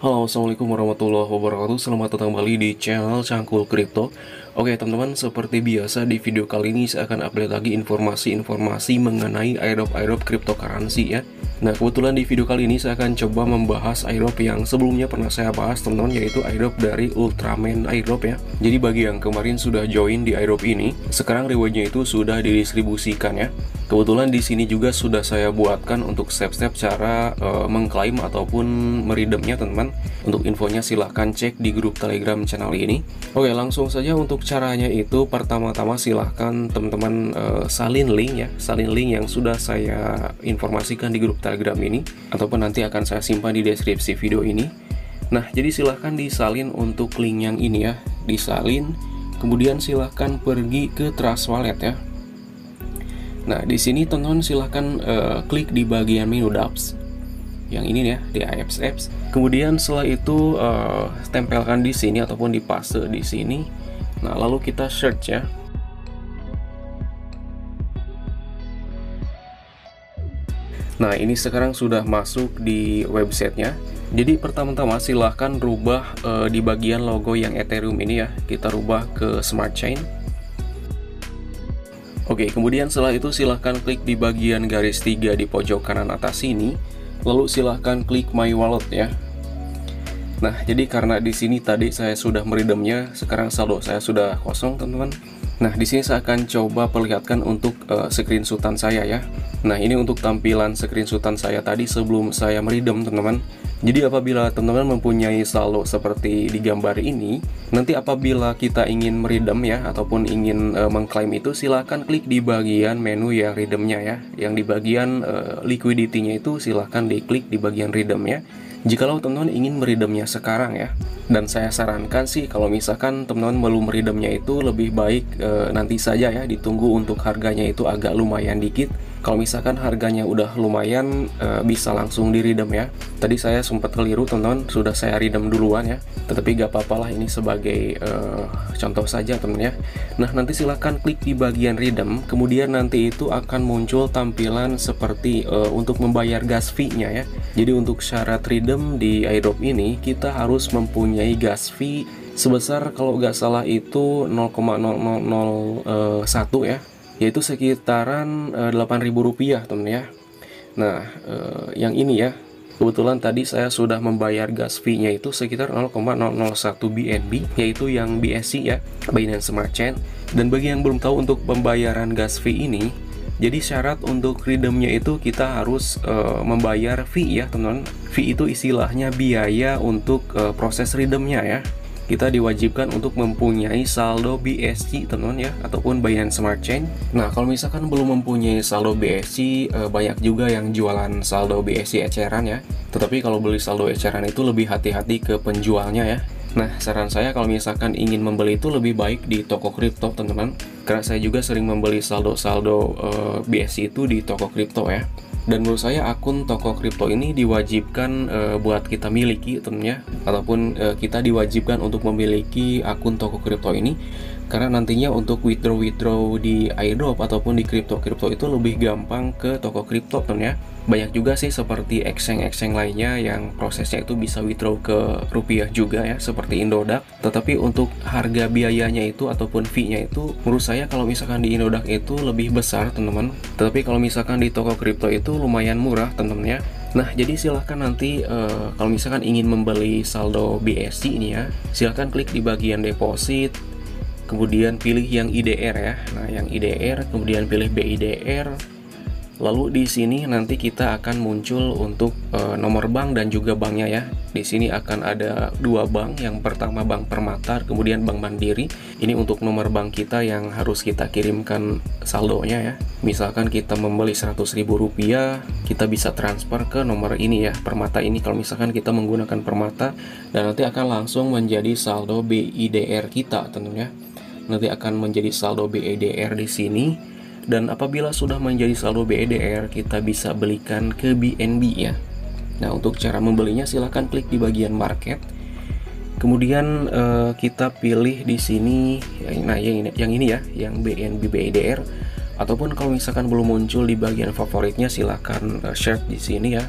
Halo, assalamualaikum warahmatullahi wabarakatuh. Selamat datang kembali di channel Cangkul Kripto. Oke teman-teman, seperti biasa di video kali ini saya akan update lagi informasi-informasi mengenai airdrop cryptocurrency ya. Nah, kebetulan di video kali ini saya akan coba membahas airdrop yang sebelumnya pernah saya bahas teman-teman, yaitu airdrop dari Ultraman Airdrop ya. Jadi bagi yang kemarin sudah join di airdrop ini, sekarang rewardnya itu sudah didistribusikan ya. Kebetulan di sini juga sudah saya buatkan untuk step-step cara mengklaim ataupun meredeemnya teman-teman. Untuk infonya silahkan cek di grup Telegram channel ini. Oke, langsung saja untuk caranya itu pertama-tama silahkan teman-teman salin link ya, salin link yang sudah saya informasikan di grup Telegram ini, ataupun nanti akan saya simpan di deskripsi video ini. Nah, jadi silahkan disalin untuk link yang ini ya, disalin. Kemudian silahkan pergi ke Trust Wallet ya. Nah, di sini teman-teman silahkan klik di bagian menu dApps yang ini ya, di apps. Kemudian setelah itu tempelkan di sini ataupun dipaste di sini. Nah, lalu kita search ya. Nah, ini sekarang sudah masuk di websitenya. Jadi pertama-tama silahkan rubah di bagian logo yang Ethereum ini ya. Kita rubah ke Smart Chain. Oke, kemudian setelah itu silahkan klik di bagian garis 3 di pojok kanan atas sini, lalu silahkan klik My Wallet ya. Nah, jadi karena di sini tadi saya sudah meredeemnya, sekarang saldo saya sudah kosong, teman-teman. Nah, di sini saya akan coba perlihatkan untuk screenshotan saya ya. Nah, ini untuk tampilan screenshotan saya tadi sebelum saya meredeem, teman-teman. Jadi apabila teman-teman mempunyai saldo seperti di gambar ini, nanti apabila kita ingin meredeem ya, ataupun ingin mengklaim itu, silahkan klik di bagian menu yang redeemnya ya. Yang di bagian liquidity-nya itu silahkan diklik di bagian redeem ya. Jikalau teman-teman ingin meredeemnya sekarang ya. Dan saya sarankan sih kalau misalkan teman-teman belum meredeemnya itu lebih baik nanti saja ya, ditunggu untuk harganya itu agak lumayan dikit. Kalau misalkan harganya udah lumayan bisa langsung di-redeem ya. Tadi saya sempat keliru teman-teman, sudah saya redeem duluan ya. Tetapi gak apa-apa lah, ini sebagai contoh saja teman ya. Nah, nanti silahkan klik di bagian redeem. Kemudian nanti itu akan muncul tampilan seperti untuk membayar gas fee-nya ya. Jadi untuk syarat redeem di airdrop ini kita harus mempunyai gas fee sebesar kalau nggak salah itu 0,0001 ya, yaitu sekitaran Rp8.000 teman ya. Nah, yang ini ya, kebetulan tadi saya sudah membayar gas fee-nya itu sekitar 0,001 BNB, yaitu yang BSC ya, Binance Smart Chain. Dan bagi yang belum tahu untuk pembayaran gas fee ini, jadi syarat untuk redeemnya itu kita harus membayar fee ya teman-teman. Fee itu istilahnya biaya untuk proses redeemnya ya. Kita diwajibkan untuk mempunyai saldo BSC teman-teman ya, ataupun Binance Smart Chain. Nah, kalau misalkan belum mempunyai saldo BSC, banyak juga yang jualan saldo BSC eceran ya. Tetapi kalau beli saldo eceran itu lebih hati-hati ke penjualnya ya. Nah, saran saya kalau misalkan ingin membeli itu lebih baik di toko kripto teman-teman. Karena saya juga sering membeli saldo-saldo BSC itu di toko kripto ya. Dan menurut saya akun toko kripto ini diwajibkan buat kita miliki temennya, ataupun kita diwajibkan untuk memiliki akun toko kripto ini, karena nantinya untuk withdraw di airdrop ataupun di kripto itu lebih gampang ke toko kripto temennya. Banyak juga sih seperti exchange lainnya yang prosesnya itu bisa withdraw ke rupiah juga ya, seperti Indodax. Tetapi untuk harga biayanya itu ataupun fee-nya itu menurut saya kalau misalkan di Indodax itu lebih besar teman-teman. Tetapi kalau misalkan di toko kripto itu lumayan murah teman-teman ya. Nah, jadi silahkan nanti kalau misalkan ingin membeli saldo BSC ini ya, silahkan klik di bagian deposit, kemudian pilih yang IDR ya. Nah, yang IDR, kemudian pilih BIDR. Lalu di sini nanti kita akan muncul untuk nomor bank dan juga banknya ya. Di sini akan ada dua bank. Yang pertama Bank Permata, kemudian Bank Mandiri. Ini untuk nomor bank kita yang harus kita kirimkan saldonya ya. Misalkan kita membeli Rp100.000, kita bisa transfer ke nomor ini ya, Permata ini. Kalau misalkan kita menggunakan Permata, dan nanti akan langsung menjadi saldo BIDR kita tentunya. Nanti akan menjadi saldo BIDR di sini. Dan apabila sudah menjadi saldo BIDR, kita bisa belikan ke BNB ya. Nah, untuk cara membelinya silahkan klik di bagian market. Kemudian kita pilih di sini, nah yang ini ya, yang BNB BIDR. Ataupun kalau misalkan belum muncul di bagian favoritnya, silahkan share di sini ya.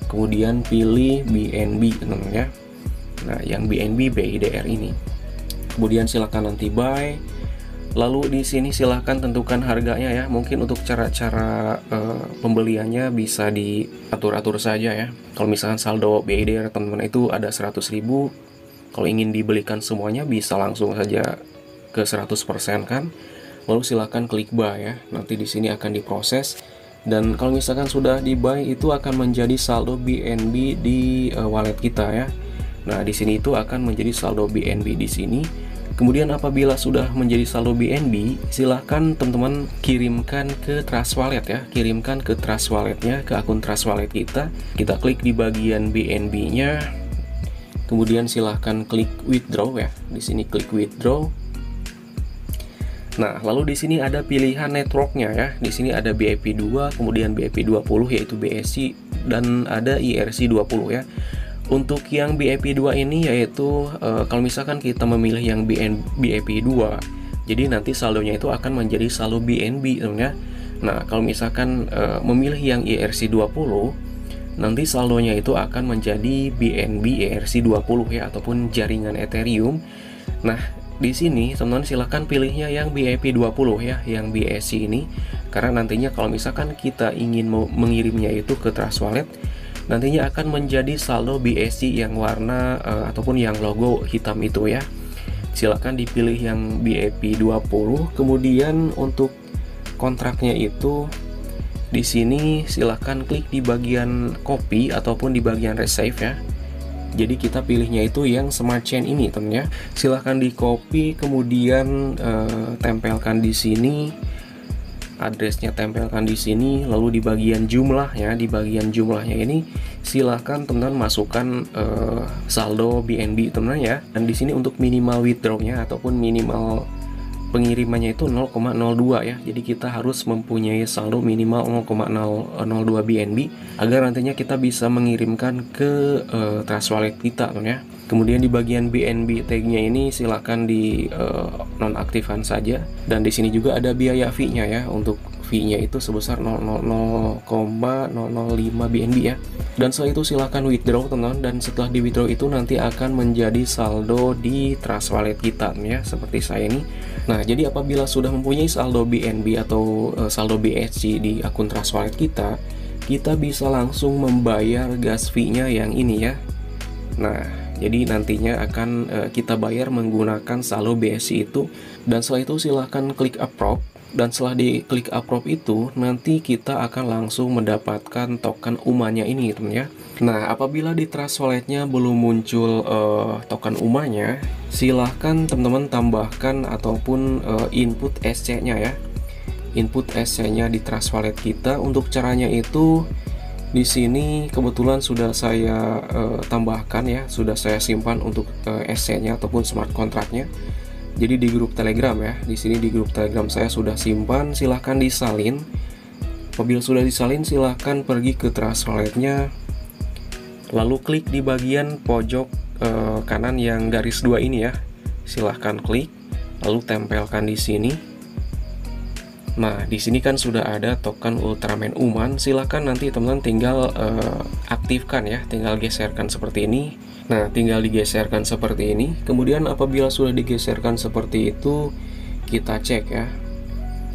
Kemudian pilih BNB teman-teman ya. Nah, yang BNB BIDR ini. Kemudian silahkan nanti buy. Lalu di sini silahkan tentukan harganya ya. Mungkin untuk cara-cara pembeliannya bisa diatur-atur saja ya. Kalau misalkan saldo BIDR teman-teman itu ada 100.000, kalau ingin dibelikan semuanya bisa langsung saja ke 100% kan. Lalu silahkan klik buy ya. Nanti di sini akan diproses. Dan kalau misalkan sudah di buy, itu akan menjadi saldo BNB di wallet kita ya. Nah, di sini itu akan menjadi saldo BNB di sini. Kemudian apabila sudah menjadi saldo BNB, silahkan teman-teman kirimkan ke Trust Wallet ya. Kirimkan ke Trust Walletnya, ke akun Trust Wallet kita. Kita klik di bagian BNB-nya. Kemudian silahkan klik withdraw ya. Di sini klik withdraw. Nah, lalu di sini ada pilihan networknya ya. Di sini ada BIP2, kemudian BIP20 yaitu BSC, dan ada IRC20 ya. Untuk yang BIP2 ini yaitu kalau misalkan kita memilih yang BIP2, jadi nanti saldonya itu akan menjadi saldo BNB teman ya. Nah, kalau misalkan memilih yang IRC20, nanti saldonya itu akan menjadi BNB IRC20 ya, ataupun jaringan Ethereum. Nah, di sini teman-teman silahkan pilihnya yang BIP20 ya, yang BSC ini, karena nantinya kalau misalkan kita ingin mengirimnya itu ke Trust Wallet, nantinya akan menjadi saldo BSC yang warna ataupun yang logo hitam itu ya. Silahkan dipilih yang BIP20. Kemudian untuk kontraknya itu di sini silahkan klik di bagian copy ataupun di bagian resave ya. Jadi kita pilihnya itu yang smart chain ini teman ya. Silahkan di copy, kemudian tempelkan di sini. Addressnya tempelkan di sini, lalu di bagian jumlah ya, di bagian jumlahnya ini silahkan teman-teman masukkan saldo BNB teman ya. Dan di sini untuk minimal withdrawnya ataupun minimal pengirimannya itu 0,02 ya. Jadi kita harus mempunyai saldo minimal 0,002 BNB agar nantinya kita bisa mengirimkan ke Trust Wallet kita teman ya. Kemudian di bagian BNB tag-nya ini silahkan di nonaktifkan saja. Dan di sini juga ada biaya fee-nya ya. Untuk fee-nya itu sebesar 0,005 BNB ya. Dan setelah itu silahkan withdraw teman-teman. Dan setelah di withdraw itu nanti akan menjadi saldo di Trust Wallet kita ya, seperti saya ini. Nah, jadi apabila sudah mempunyai saldo BNB atau saldo BSC di akun Trust Wallet kita bisa langsung membayar gas fee-nya yang ini ya. Nah, jadi nantinya akan kita bayar menggunakan saldo BSC itu. Dan setelah itu silahkan klik approve. Dan setelah diklik approve itu, nanti kita akan langsung mendapatkan token UMA-nya ini teman ya. Nah, apabila di Trust Wallet-nya belum muncul token UMA-nya, silahkan teman-teman tambahkan ataupun input SC-nya ya. Input SC-nya di Trust Wallet kita. Untuk caranya itu di sini kebetulan sudah saya tambahkan ya, sudah saya simpan untuk SC-nya ataupun smart contract-nya. Jadi di grup Telegram ya, di sini di grup Telegram saya sudah simpan. Silahkan disalin. Apabila sudah disalin, silahkan pergi ke Trust Wallet-nya, lalu klik di bagian pojok kanan yang garis 2 ini ya. Silahkan klik, lalu tempelkan di sini. Nah, di sini kan sudah ada token Ultraman UMAN. Silahkan nanti teman-teman tinggal aktifkan ya, tinggal geserkan seperti ini. Nah, tinggal digeserkan seperti ini. Kemudian apabila sudah digeserkan seperti itu, kita cek ya.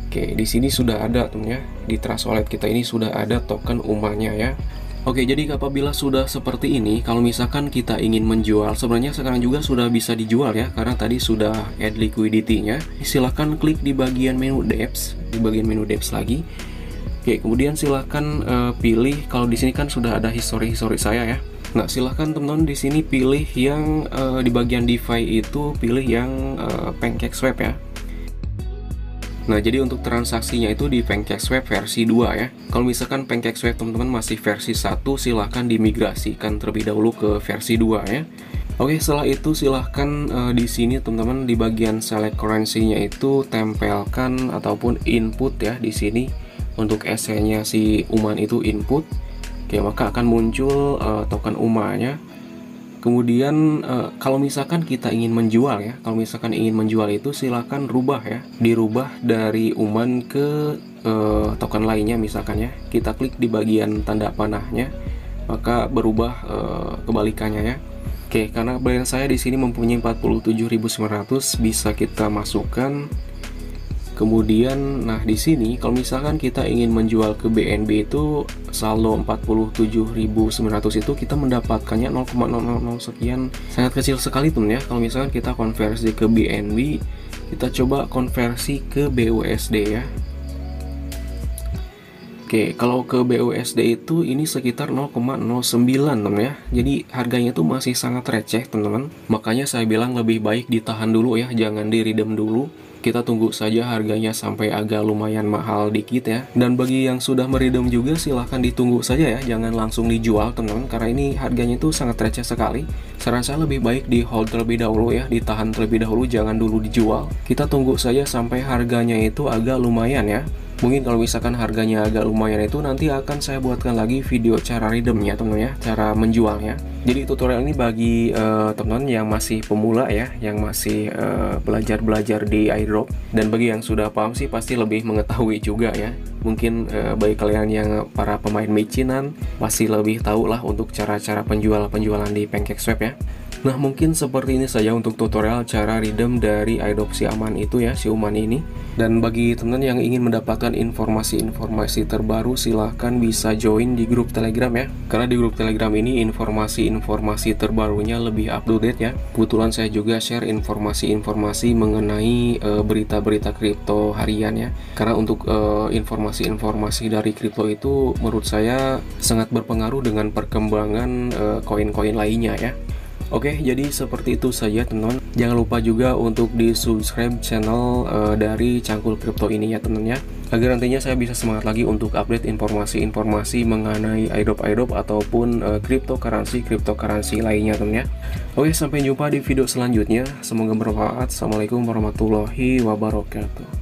Oke, di sini sudah ada teman ya. Di Trust Wallet kita ini sudah ada token UMA-nya ya. Oke, jadi apabila sudah seperti ini, kalau misalkan kita ingin menjual, sebenarnya sekarang juga sudah bisa dijual ya, karena tadi sudah add liquidity-nya. Silahkan klik di bagian menu dApps, di bagian menu dApps lagi. Oke, kemudian silahkan pilih, kalau di sini kan sudah ada history saya ya. Nah, silahkan teman-teman di sini pilih yang di bagian DeFi itu, pilih yang PancakeSwap ya. Nah, jadi untuk transaksinya itu di PancakeSwap versi 2 ya. Kalau misalkan PancakeSwap teman-teman masih versi 1, silahkan dimigrasikan terlebih dahulu ke versi 2 ya. Oke, setelah itu silahkan di sini teman-teman di bagian select currency-nya itu tempelkan ataupun input ya di sini. Untuk SC-nya si UMAN itu input. Oke, maka akan muncul token UMA-nya. Kemudian kalau misalkan kita ingin menjual ya, kalau misalkan ingin menjual itu silahkan rubah ya, dirubah dari UMAN ke token lainnya misalkan ya. Kita klik di bagian tanda panahnya, maka berubah kebalikannya ya. Oke, karena balance saya di sini mempunyai 47.900, bisa kita masukkan. Kemudian, nah di sini kalau misalkan kita ingin menjual ke BNB itu saldo 47.900 itu kita mendapatkannya 0,000 sekian, sangat kecil sekali teman ya. Kalau misalkan kita konversi ke BNB, kita coba konversi ke BUSD ya. Oke, kalau ke BUSD itu ini sekitar 0,09 teman ya. Jadi harganya itu masih sangat receh teman-teman. Makanya saya bilang lebih baik ditahan dulu ya, jangan di redeem dulu. Kita tunggu saja harganya sampai agak lumayan mahal dikit ya. Dan bagi yang sudah meredeem juga silahkan ditunggu saja ya, jangan langsung dijual teman-teman, karena ini harganya itu sangat receh sekali. Saran saya lebih baik di hold terlebih dahulu ya, ditahan terlebih dahulu, jangan dulu dijual. Kita tunggu saja sampai harganya itu agak lumayan ya. Mungkin kalau misalkan harganya agak lumayan itu nanti akan saya buatkan lagi video cara redeemnya teman ya, cara menjualnya. Jadi tutorial ini bagi teman-teman yang masih pemula ya, yang masih belajar-belajar di airdrop. Dan bagi yang sudah paham sih pasti lebih mengetahui juga ya. Mungkin bagi kalian yang para pemain micinan pasti lebih tahu lah untuk cara-cara penjualan di PancakeSwap ya. Nah mungkin seperti ini saja untuk tutorial cara redeem dari airdrop si aman itu ya, si Uman ini. Dan bagi teman-teman yang ingin mendapatkan informasi-informasi terbaru, silahkan bisa join di grup Telegram ya. Karena di grup Telegram ini informasi-informasi terbarunya lebih up to date ya. Kebetulan saya juga share informasi-informasi mengenai berita-berita kripto harian ya. Karena untuk informasi-informasi dari kripto itu menurut saya sangat berpengaruh dengan perkembangan koin-koin lainnya ya. Oke, jadi seperti itu saja teman-teman. Jangan lupa juga untuk di subscribe channel dari Cangkul Kripto ini ya teman-teman ya, agar nantinya saya bisa semangat lagi untuk update informasi-informasi mengenai airdrop ataupun cryptocurrency lainnya teman ya. Oke, sampai jumpa di video selanjutnya. Semoga bermanfaat. Assalamualaikum warahmatullahi wabarakatuh.